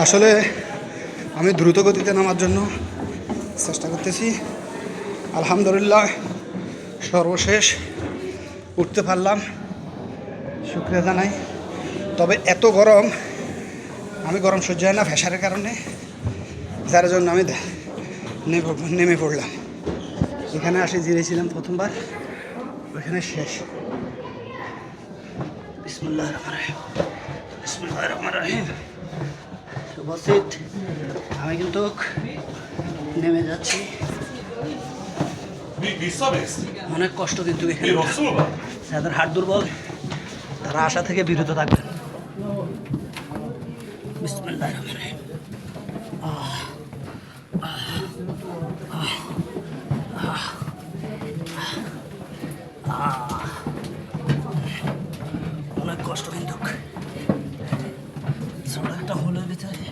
আসলে আমি দ্রুত গতিতে নামার জন্য চেষ্টা করতেছি। আলহামদুলিল্লাহ সর্বশেষ উঠতে পারলাম, শুকরিয়া জানাই। তবে এত গরম, আমি গরম সহ্য হয় না প্রেশারের কারণে, যার জন্য আমি নেমে পড়লাম। এখানে আসি জিরেছিলাম প্রথমবার, ওইখানে শেষ। বিসমিল্লাহির রহমানির রহিম, বিসমিল্লাহির রহমানির রহিম। উপস্থিত, আমি কিন্তু নেমে যাচ্ছি। অনেক কষ্ট কিন্তু এখানে। যাদের হাট দুর্বল তারা আশা থেকে বিরত থাকবেন। বিসমিল্লাহির রহমানির রহিম। অনেক কষ্ট কিন্তু ছোট একটা হোলের ভিতরে।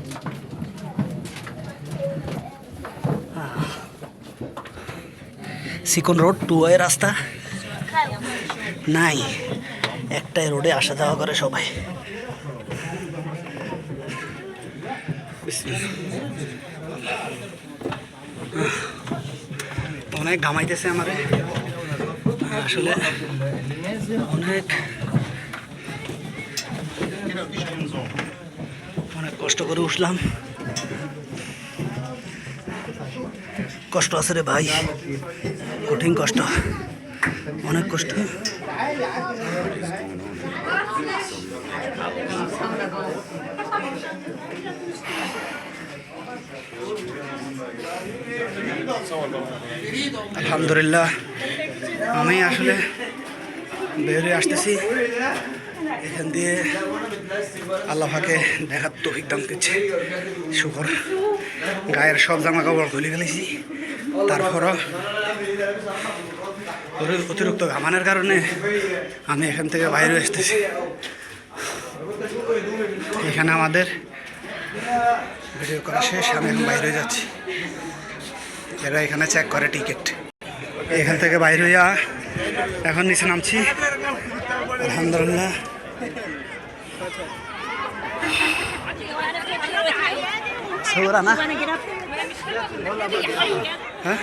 সিকন রোড, টু ওয়ে রাস্তা নাই, একটাই রোডে আসা যাওয়া করে সবাই। অনেক ঘামাইতেছে আমারে, আসলে অনেক কষ্ট করে উঠলাম। কষ্ট আছে রে ভাই, কঠিন কষ্ট, অনেক কষ্ট। আলহামদুলিল্লাহ আমি আসলে বেরিয়ে আসতেছি। এখান দিয়ে আল্লাহকে দেখার তৌফিক দান করছে, শুকর। গায়ের সব জামা কাপড় খুলে ফেলেছি, তারপরও অতিরিক্ত ঘামানোর কারণে আমি এখান থেকে বাইরে আসতেছি। এখানে আমাদের ভিডিও করা শেষ, আমি এখন বাইরে যাচ্ছি। এরা এখানে চেক করে টিকিট। এখান থেকে বাইরে হইয়া এখন নিচে নামছি। আলহামদুলিল্লাহ না, হ্যাঁ।